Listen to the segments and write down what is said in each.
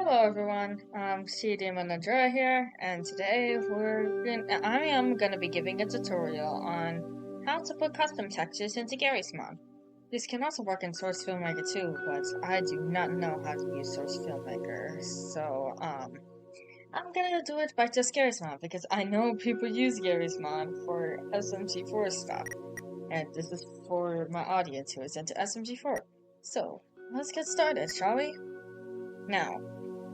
Hello everyone, CDM Andrea here, and today I am gonna be giving a tutorial on how to put custom textures into Garry's mod. This can also work in Source Filmmaker too, but I do not know how to use Source Filmmaker, so I'm gonna do it by just Garry's mod because I know people use Garry's mod for SMG4 stuff, and this is for my audience who is into SMG4. So let's get started, shall we? Now.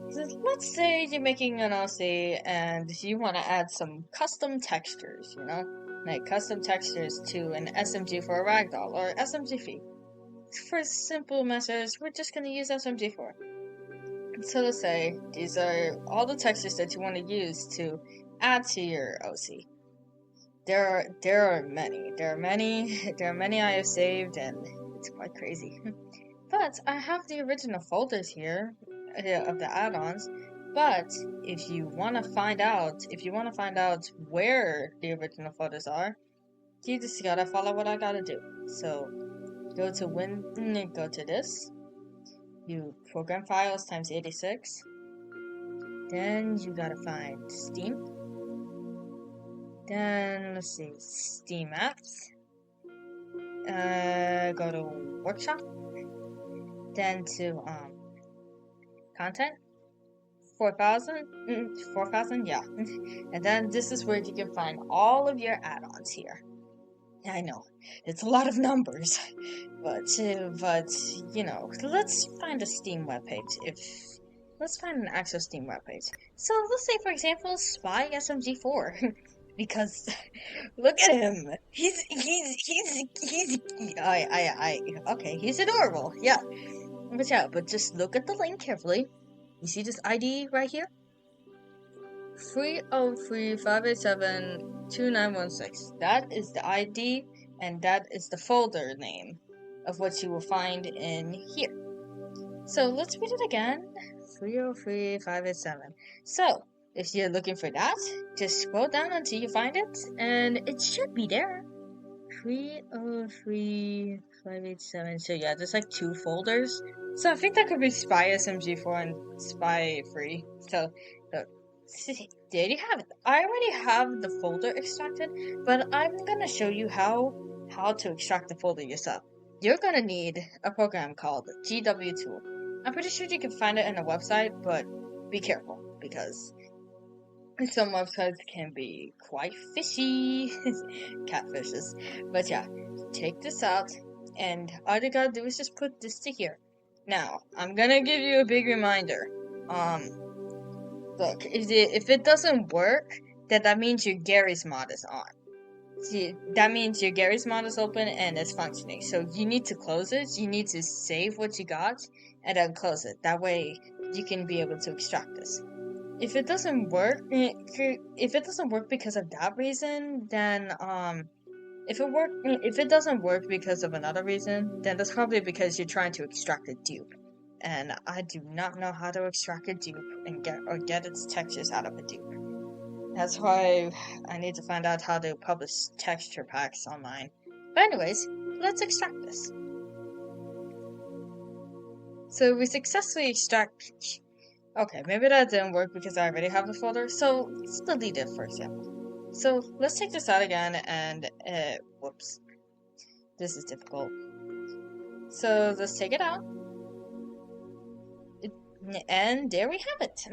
Let's say you're making an LC and you want to add some custom textures, like custom textures to an SMG4 Ragdoll or SMG4. For simple measures, we're just going to use SMG4. So let's say these are all the textures that you want to use to add to your OC. There are many. There are many I have saved, and it's quite crazy. But I have the original folders here of the add-ons. But if you want to find out where the original folders are, you just gotta follow what I gotta do. So go to this. You program files times 86. Then you gotta find Steam. Then let's see, Steam apps. Go to workshop. Then to content. 4,000, yeah. And then this is where you can find all of your add-ons here. I know, it's a lot of numbers, but let's find a Steam webpage. Let's find an actual Steam webpage. So let's say, for example, Spy SMG4, because look at him. Okay, he's adorable, yeah. But just look at the link carefully. You see this ID right here? 303-587-2916. That is the ID, and that is the folder name of what you will find in here. So let's read it again. 303-587. So, if you're looking for that, just scroll down until you find it, and it should be there. 303-587. So yeah, there's like two folders. So I think that could be Spy SMG4 and Spy Free. So there you have it. I already have the folder extracted, but I'm gonna show you how to extract the folder yourself. You're gonna need a program called GW-Tool. I'm pretty sure you can find it on a website, but be careful because some websites can be quite fishy. Catfishes. But yeah, take this out, and all you gotta do is just put this to here. Now, I'm gonna give you a big reminder. Look, if it doesn't work, then that means your Garry's mod is on. See, that means your Garry's mod is open and it's functioning. So you need to close it. You need to save what you got and then close it. That way you can be able to extract this. If it doesn't work because of that reason, then if it doesn't work because of another reason, then that's probably because you're trying to extract a dupe. And I do not know how to extract a dupe and get its textures out of a dupe. That's why I need to find out how to publish texture packs online. But anyways, let's extract this. So we successfully extract. Okay, maybe that didn't work because I already have the folder. So let's delete it for example. So let's take this out again and whoops. This is difficult. So let's take it out. And there we have it.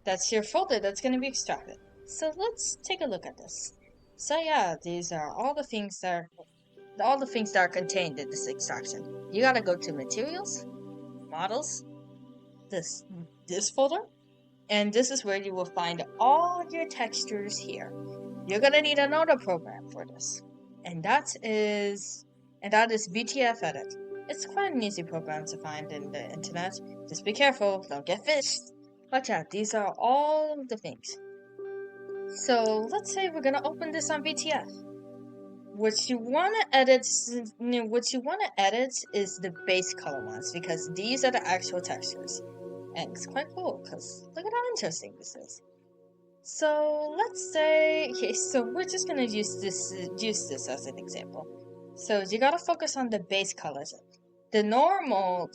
That's your folder that's going to be extracted. So let's take a look at this. So yeah, these are all the things that are contained in this extraction. You gotta go to materials, models, this folder, and this is where you will find all your textures here. You're gonna need another program for this, and that is VTF Edit. It's quite an easy program to find in the internet. Just be careful, don't get fished. Watch out, these are all the things. So let's say we're gonna open this on VTF. What you wanna edit is the base color ones because these are the actual textures. And it's quite cool because look at how interesting this is. So let's say, okay, so we're just gonna use this as an example. So you gotta focus on the base colors. The normal,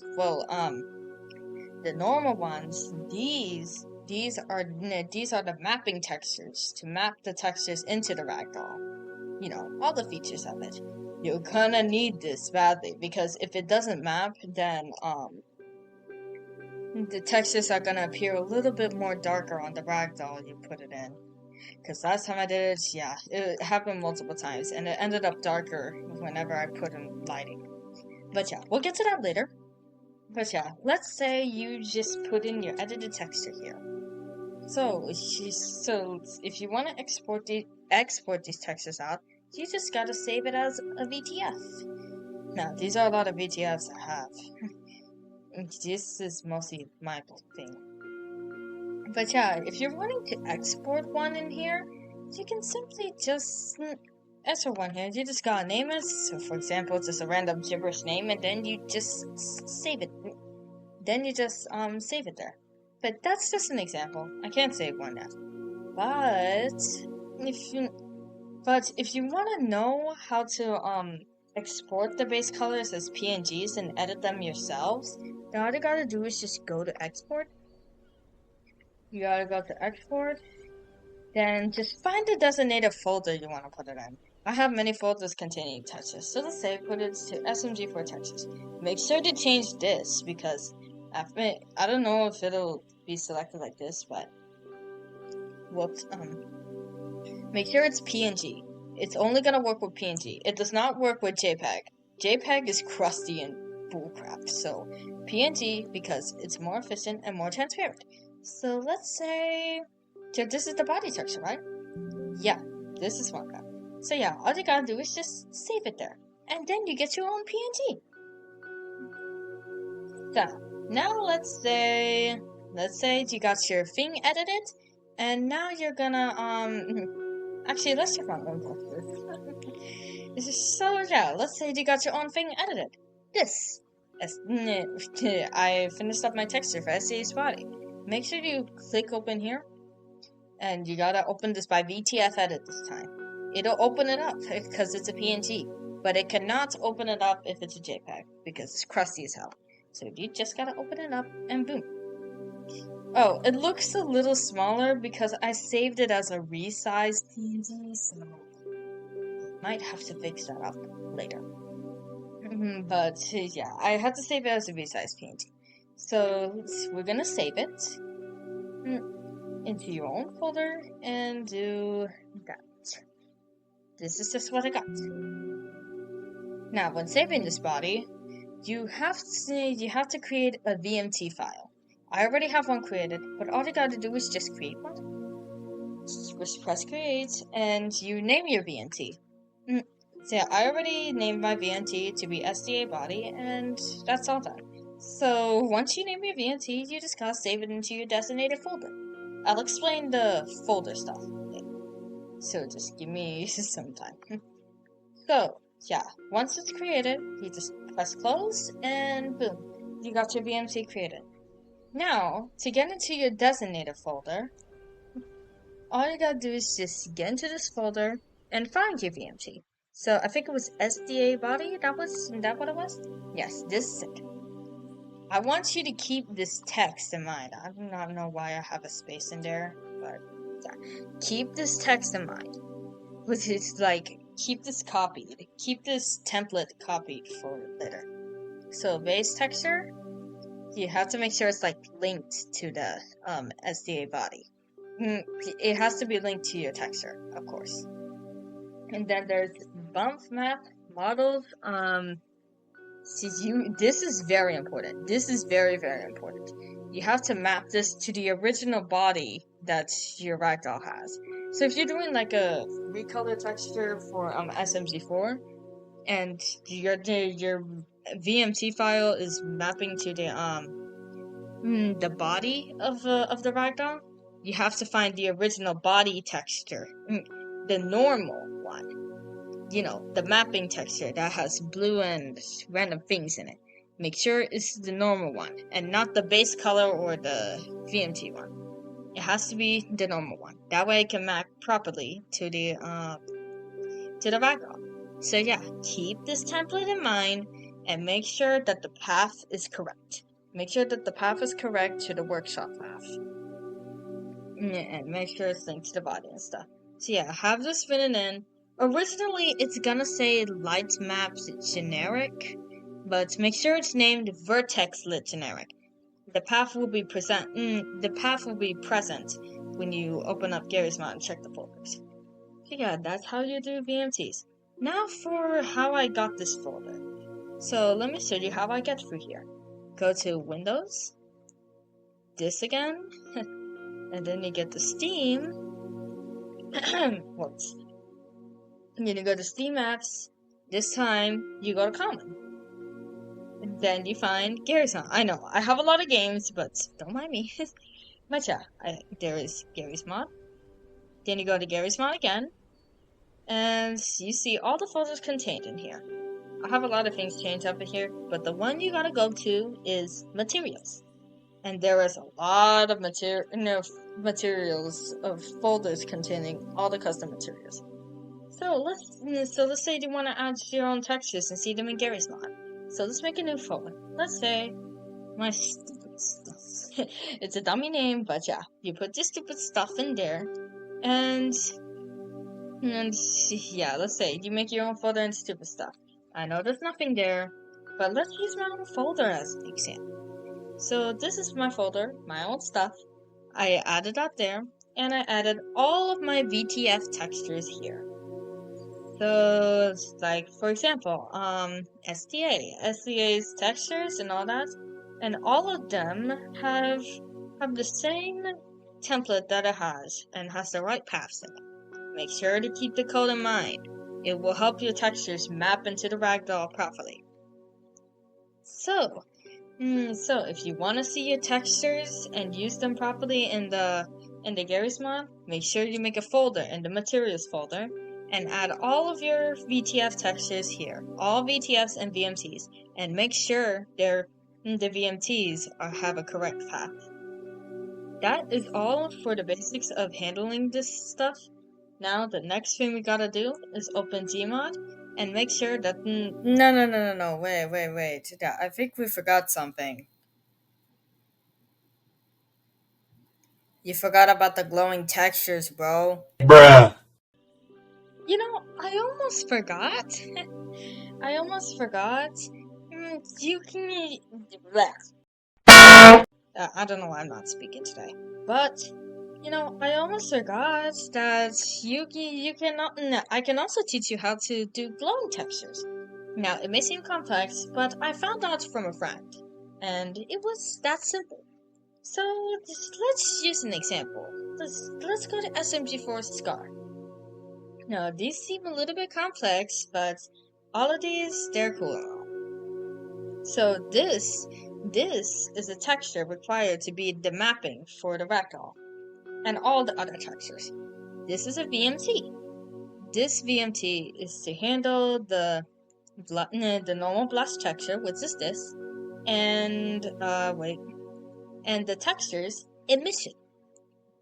The normal ones, these are the mapping textures to map the textures into the ragdoll. You know, all the features of it. You're gonna need this badly because if it doesn't map, then the textures are gonna appear a little bit more darker on the ragdoll you put it in. Because last time I did it, yeah, it happened multiple times, and it ended up darker whenever I put in lighting. But yeah, we'll get to that later. But yeah, let's say you just put in your edited texture here. So if you want to export these textures out, you just gotta save it as a VTF. Now, these are a lot of VTFs I have. This is mostly my thing. But yeah, if you're wanting to export one in here, you can simply just enter one here. You just gotta name it. So for example, it's just a random gibberish name, and then you just save it. Then you just save it there. But that's just an example. I can't save one yet. But if you want to know how to export the base colors as PNGs and edit them yourselves, then all you gotta do is just go to export. You gotta go to export, then just find the designated folder you want to put it in. I have many folders containing textures, so let's say put it to SMG4 textures. Make sure to change this because I don't know if it'll be selected like this, but make sure it's PNG. It's only gonna work with PNG. It does not work with JPEG. JPEG is crusty and bullcrap, so PNG because it's more efficient and more transparent. So let's say, so this is the body texture, right? Yeah, this is one guy. So yeah, all you gotta do is just save it there, and then you get your own PNG. So now let's say you got your thing edited, and now you're gonna actually let's check on one first. So yeah, let's say you got your own thing edited. This, I finished up my texture for SCA's body. Make sure you click open here, and you gotta open this by VTF edit this time. It'll open it up because it's a PNG, but it cannot open it up if it's a JPEG because it's crusty as hell. So you just gotta open it up and boom. Oh, it looks a little smaller because I saved it as a resized PNG, so I might have to fix that up later. But yeah, I had to save it as a resized PNG. So we're gonna save it into your own folder and do that. This is just what I got. Now, when saving this body, you have to create a VMT file. I already have one created, but all you gotta do is just create one. Just press create, and you name your VMT. So yeah, I already named my VMT to be SDA body, and that's all done. So once you name your VMT, you just gotta save it into your designated folder. I'll explain the folder stuff later. So just give me some time. So yeah, once it's created, you just press close, and boom, you got your VMT created. Now, to get into your designated folder, all you gotta do is just get into this folder and find your VMT. So I think it was SDA body. That what it was? Yes, this is it. I want you to keep this text in mind. I do not know why I have a space in there, but yeah. Keep this text in mind. Which is like, keep this copied. Keep this template copied for later. So base texture, you have to make sure it's like linked to the SDA body. It has to be linked to your texture, of course. And then there's bump map models. This is very important. This is very, very important. You have to map this to the original body that your ragdoll has. So if you're doing like a recolor texture for SMG4, and your VMT file is mapping to the body of the ragdoll, you have to find the original body texture, the normal one. You know, the mapping texture that has blue and random things in it. Make sure it's the normal one and not the base color or the VMT one. It has to be the normal one. That way it can map properly to the ragdoll. So yeah, keep this template in mind and make sure that the path is correct. Make sure that the path is correct to the workshop path. And make sure it's linked to the body and stuff. So yeah, have this written in. Originally, it's gonna say light maps generic, but make sure it's named vertex lit generic. The path will be present. The path will be present when you open up Garry's Mod and check the folders. So yeah, that's how you do VMTs. Now for how I got this folder. So let me show you how I get through here. Go to Windows, this again, and then you get the Steam. Whoops. And then you go to Steam Apps. This time you go to Common. And then you find Garry's Mod. I know I have a lot of games, but don't mind me. But yeah, there is Garry's Mod. Then you go to Garry's Mod again, and you see all the folders contained in here. I have a lot of things changed up in here, but the one you gotta go to is Materials. And there is a lot of materials of folders containing all the custom materials. So let's say you want to add your own textures and see them in Garry's Mod. So let's make a new folder. Let's say my stupid stuff. It's a dummy name, but yeah, you put this stupid stuff in there, and yeah, let's say you make your own folder and stupid stuff. I know there's nothing there, but let's use my own folder as an example. So this is my folder, my old stuff. I added that there, and I added all of my VTF textures here. So, like, for example, SDA's textures and all that, and all of them have the same template that it has, and has the right paths in it. Make sure to keep the code in mind. It will help your textures map into the ragdoll properly. So if you want to see your textures and use them properly in the Garry's Mod, make sure you make a folder in the materials folder and add all of your VTF textures here, all VTFs and VMTs, and make sure the VMTs have a correct path. That is all for the basics of handling this stuff. Now the next thing we gotta do is open Gmod and make sure that no, wait. I think we forgot something. You forgot about the glowing textures, bro. Bruh. You know, I almost forgot. You can. I don't know why I'm not speaking today, but you know, I almost forgot that you cannot. I can also teach you how to do glowing textures. Now, it may seem complex, but I found out from a friend, and it was that simple. So let's use an example. Let's go to SMG4 Scar. Now, these seem a little bit complex, but all of these, they're cool. So this is a texture required to be the mapping for the ragdoll, and all the other textures. This is a VMT. This VMT is to handle the normal blush texture, which is this, and and the textures emission.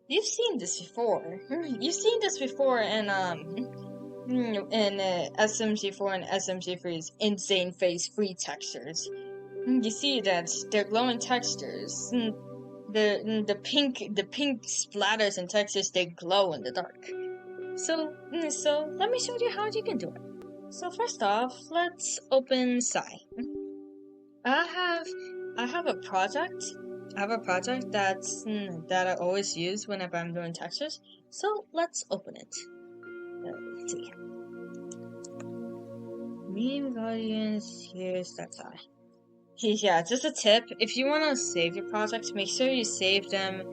You've seen this before. You've seen this before in SMG4 and SMG3's insane phase free textures. You see that they're glowing textures. The pink splatters and textures, they glow in the dark. So let me show you how you can do it. So first off, let's open Psy. I have a project. I have a project that I always use whenever I'm doing textures. So let's open it. Let's see. Meme Guardians. Here's that Psy. Yeah, just a tip. If you want to save your projects, make sure you save them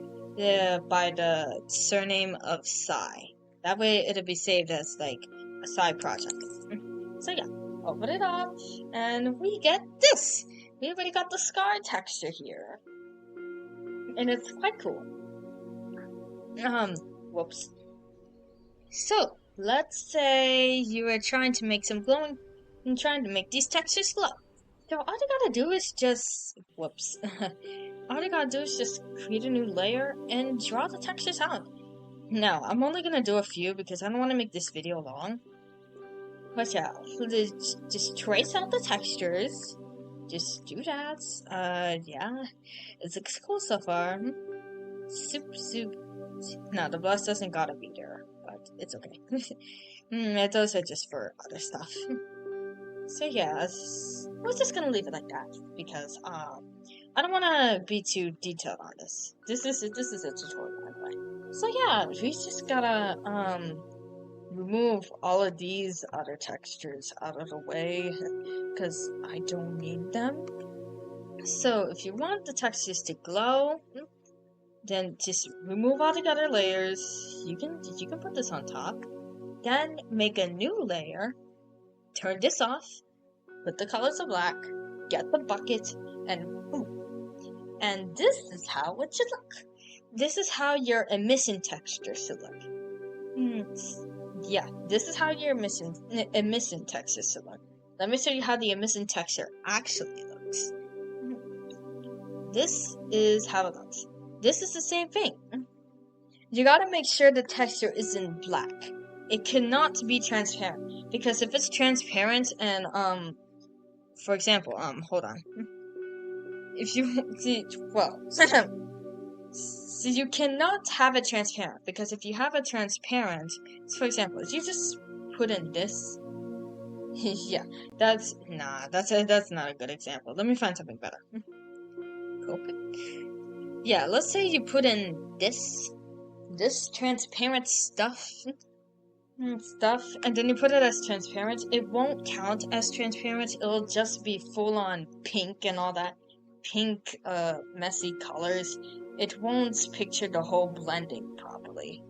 by the surname of Psy. That way it'll be saved as like a side project. So yeah, open it up, and we get this. We already got the scar texture here. And it's quite cool. Whoops. So, let's say you are trying to make some glowing, and trying to make these textures glow. So all you gotta do is just, whoops. All you gotta do is just create a new layer and draw the textures out. Now, I'm only gonna do a few because I don't want to make this video long. But yeah, just trace out the textures. just do that. Yeah, it looks cool so far. Soup. No, the blast doesn't gotta be there, but it's okay. Those are just for other stuff. So yeah, we're just gonna leave it like that because I don't want to be too detailed on this. This is a tutorial, by the way. So yeah, we just gotta remove all of these other textures out of the way because I don't need them. So if you want the textures to glow, then just remove all the other layers. You can put this on top. Then make a new layer. Turn this off. Put the colors of black. Get the bucket, and boom. And this is how it should look. This is how your emission texture should look. Yeah, this is how your emission texture should look. Let me show you how the emission texture actually looks. This is how it looks. This is the same thing. You gotta make sure the texture is in black. It cannot be transparent, because if it's transparent and for example, hold on. If you see, well, so you cannot have it transparent, because if you have it transparent, for example, if you just put in this, yeah, that's not a good example. Let me find something better. Cool. Yeah, let's say you put in this transparent stuff, and then you put it as transparent. It won't count as transparent. It'll just be full on pink and all that pink, messy colors. It won't picture the whole blending properly.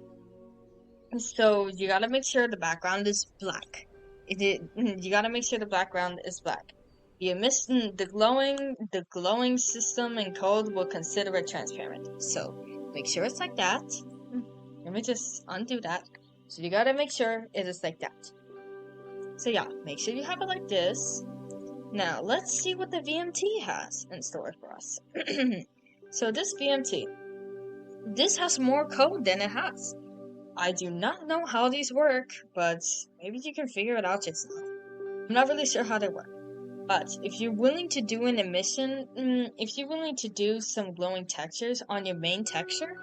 So you gotta make sure the background is black. You gotta make sure the background is black. The glowing system and code will consider it transparent. So make sure it's like that. Let me just undo that. So you gotta make sure it is like that. So yeah, make sure you have it like this. Now let's see what the VMT has in store for us. So this VMT, this has more code than it has. I do not know how these work, but maybe you can figure it out yourself. I'm not really sure how they work. But if you're willing to do an emission, if you're willing to do some glowing textures on your main texture,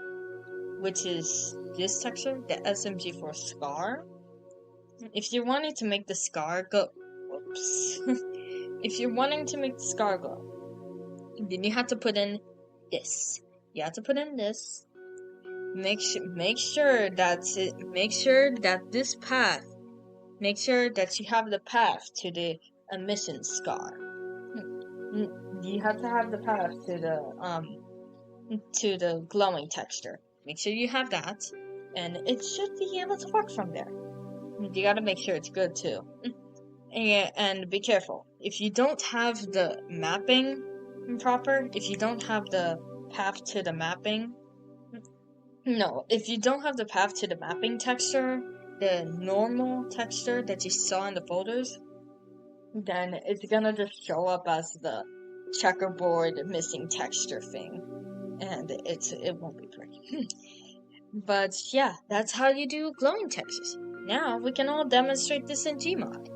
which is this texture, the SMG4 scar, if you're wanting to make the scar go, whoops. If you're wanting to make the scar glow, then you have to put in this. You have to put in this. Make sure that this path. Make sure that you have the path to the emission scar. You have to have the path to the glowing texture. Make sure you have that, and it should be able to work from there. You gotta make sure it's good too. And be careful. If you don't have the mapping proper, if you don't have the path to the mapping, if you don't have the path to the mapping texture, the normal texture that you saw in the folders, then it's gonna just show up as the checkerboard missing texture thing, and it won't be pretty. But yeah, that's how you do glowing textures. Now we can all demonstrate this in Gmod.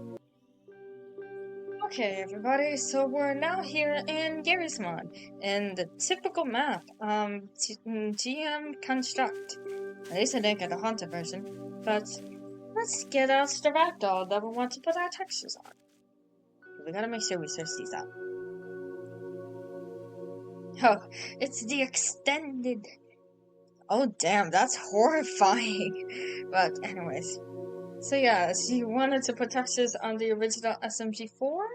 Okay, everybody, so we're now here in Garry's mod, in the typical map, GM Construct. At least I didn't get the Haunted version, but let's get out the Ragdoll that we want to put our textures on. We gotta make sure we search these out. Oh, it's the extended. Oh damn, that's horrifying. But anyways. So yeah, so you wanted to put textures on the original SMG4?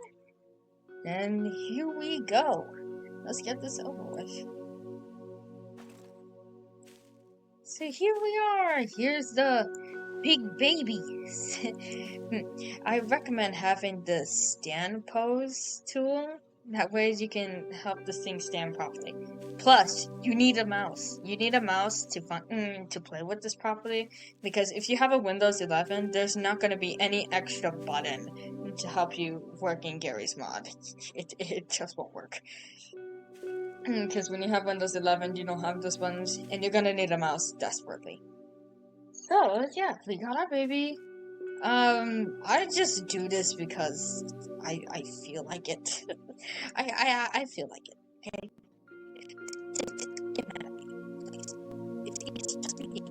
Then here we go. Let's get this over with. So here we are. Here's the big babies. I recommend having the stand pose tool. That way you can help this thing stand properly. Plus, you need a mouse. You need a mouse to play with this properly. Because if you have a Windows 11, there's not going to be any extra button to help you work in Garry's mod. It just won't work. Because when you have Windows 11, you don't have those buttons, and you're going to need a mouse desperately. So, yeah, we got our baby. I just do this because I feel like it. I feel like it. Okay. Get mad at me, please. It's just me.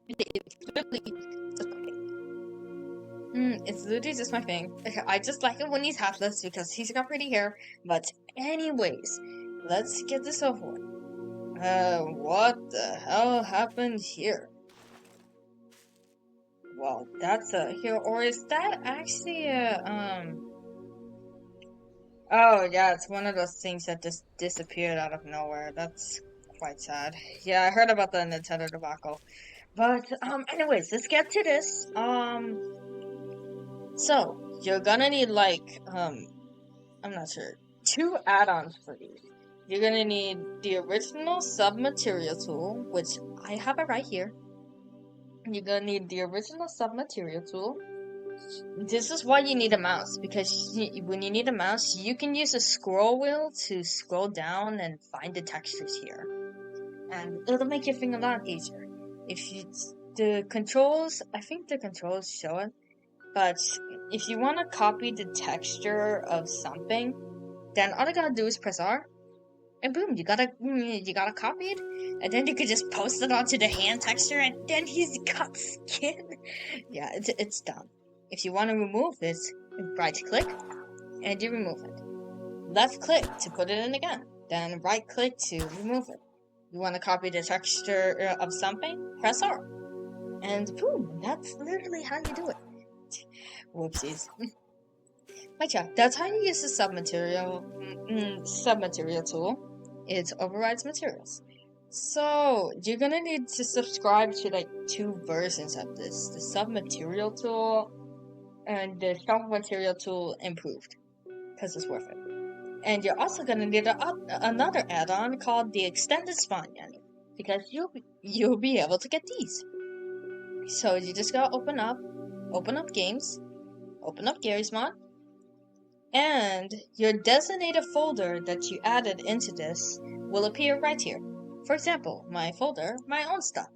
It's literally just my thing. It's literally just my thing. Okay, I just like it when he's hatless because he's got pretty hair. But anyways, let's get this over with. What the hell happened here? Well, that's a here, or is that actually a Oh yeah, it's one of those things that just disappeared out of nowhere. That's quite sad. Yeah, I heard about the Nintendo debacle. But anyways, let's get to this. So you're gonna need like I'm not sure, 2 add-ons for these. You're gonna need the original sub-material tool, which I have it right here. You're gonna need the original sub-material tool. This is why you need a mouse, because when you need a mouse, you can use a scroll wheel to scroll down and find the textures here. And it'll make your thing a lot easier. The controls, I think the controls show it, but if you want to copy the texture of something, then all you gotta do is press R, and boom, you got it copied, and then you could just post it onto the hand texture, and then he's got skin. Yeah, it's done. If you want to remove this, right click, and you remove it. Left click to put it in again, then right click to remove it. You want to copy the texture of something, press R, and boom, that's literally how you do it. Whoopsies. But yeah, that's how you use the sub-material tool. It overrides materials. So you're gonna need to subscribe to like 2 versions of this: the sub-material tool and the sub-material tool improved, because it's worth it. And you're also gonna need another add-on called the extended spawn unit, because you'll be able to get these. So you just gotta open up games, open up Garry's mod, and your designated folder that you added into this will appear right here. For example, my folder, my own stuff.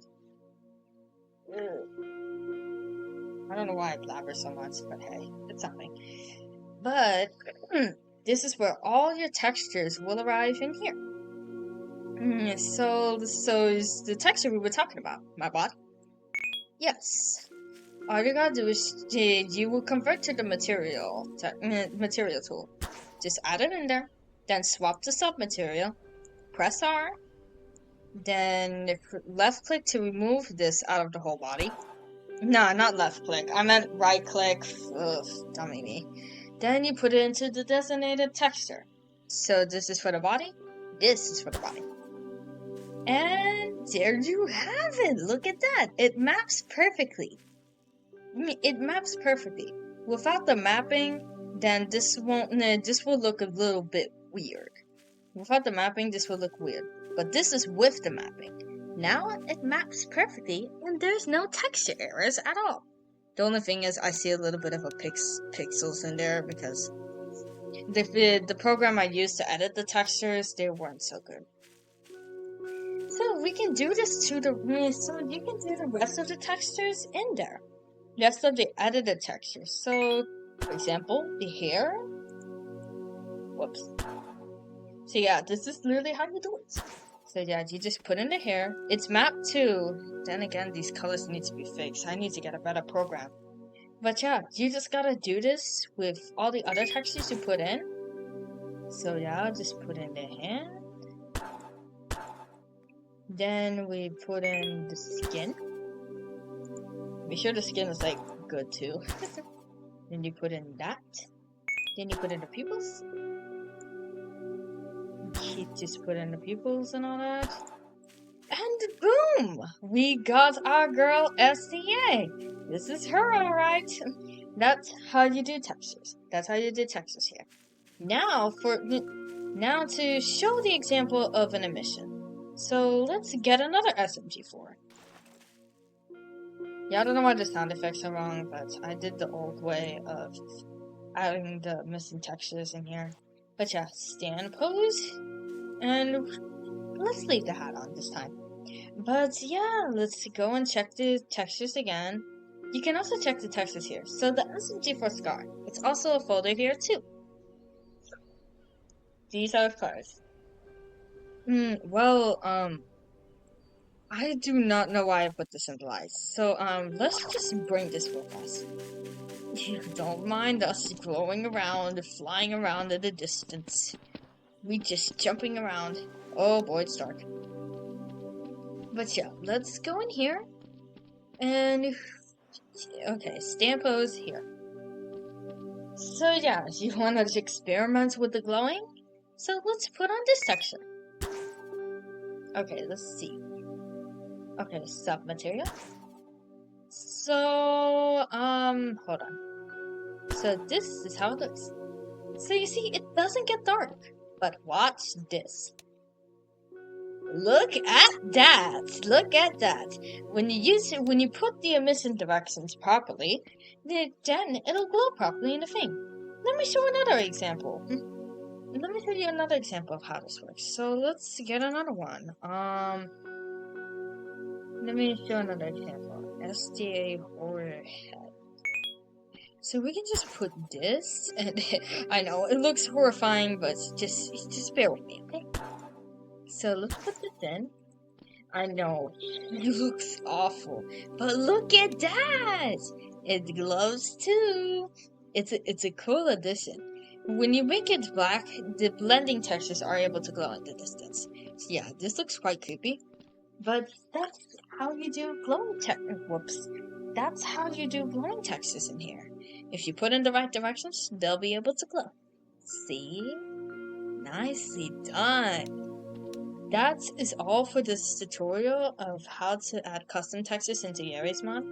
I don't know why I blabber so much, but hey, it's something. But this is where all your textures will arrive in here. So is the texture we were talking about, my bot? Yes. All you gotta do is you will convert to the material tool. Just add it in there, then swap to sub-material, press R, then left click to remove this out of the whole body. No, not left click. I meant right click. Ugh, dummy me. Then you put it into the designated texture. So this is for the body. This is for the body. And there you have it. Look at that. It maps perfectly. It maps perfectly. Without the mapping, then this will look a little bit weird. Without the mapping, this will look weird. But this is with the mapping. Now it maps perfectly, and there's no texture errors at all. The only thing is I see a little bit of a pixels in there because the program I used to edit the textures, they weren't so good. So we can do this so you can do the rest of the textures in there. Rest of the edited textures. So, for example, the hair. Whoops. So yeah, this is literally how you do it. So yeah, you just put in the hair. It's mapped to. Then again, these colors need to be fixed. I need to get a better program. But yeah, you just gotta do this with all the other textures you put in. So yeah, I'll just put in the hand. Then we put in the skin. Make sure the skin is like good too. Then you put in that. Then you put in the pupils. You just put in the pupils and all that. And boom! We got our girl SCA. This is her, alright. That's how you do textures. That's how you do textures here. Now to show the example of an emission. So let's get another SMG4. Yeah, I don't know why the sound effects are wrong, but I did the old way of adding the missing textures in here. But yeah, stand pose, and let's leave the hat on this time. But yeah, let's go and check the textures again. You can also check the textures here. So the SMG4 scar, it's also a folder here too. These are cars. Well, I do not know why I put this in the lights. So, let's just bring this with us. Don't mind us glowing around, flying around in the distance. We just jumping around. Oh boy, it's dark. But yeah, let's go in here. And, okay, stand pose here. So yeah, you wanna experiment with the glowing? So let's put on this section. Okay, let's see. Okay, sub material. So, hold on. So this is how it looks. So you see, it doesn't get dark. But watch this. Look at that! Look at that! When you put the emission directions properly, then it'll glow properly in the thing. Let me show another example. Let me show you another example of how this works. So let's get another one. Let me show another example. SDA horror head. So we can just put this, and I know it looks horrifying, but just bear with me, okay? So let's put this in. I know it looks awful, but look at that! It glows too. It's a cool addition. When you make it black, the blending textures are able to glow in the distance. So yeah, this looks quite creepy, but that's how you do glowing whoops. That's how you do glowing textures in here. If you put in the right directions, they'll be able to glow. See? Nicely done. That is all for this tutorial of how to add custom textures into Garry's mod.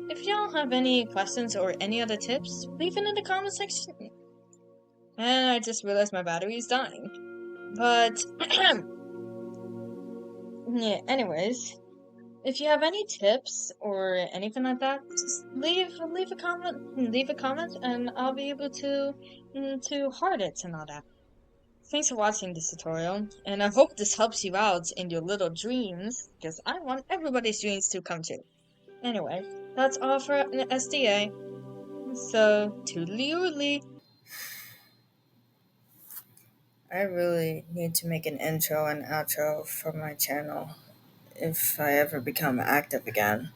If y'all have any questions or any other tips, leave it in the comment section. And I just realized my battery is dying. But, yeah, anyways, if you have any tips or anything like that, just leave a comment, and I'll be able to heart it and all that. Thanks for watching this tutorial, and I hope this helps you out in your little dreams, because I want everybody's dreams to come true. Anyway, that's all for an SDA, so toodly-oodly. I really need to make an intro and outro for my channel if I ever become active again.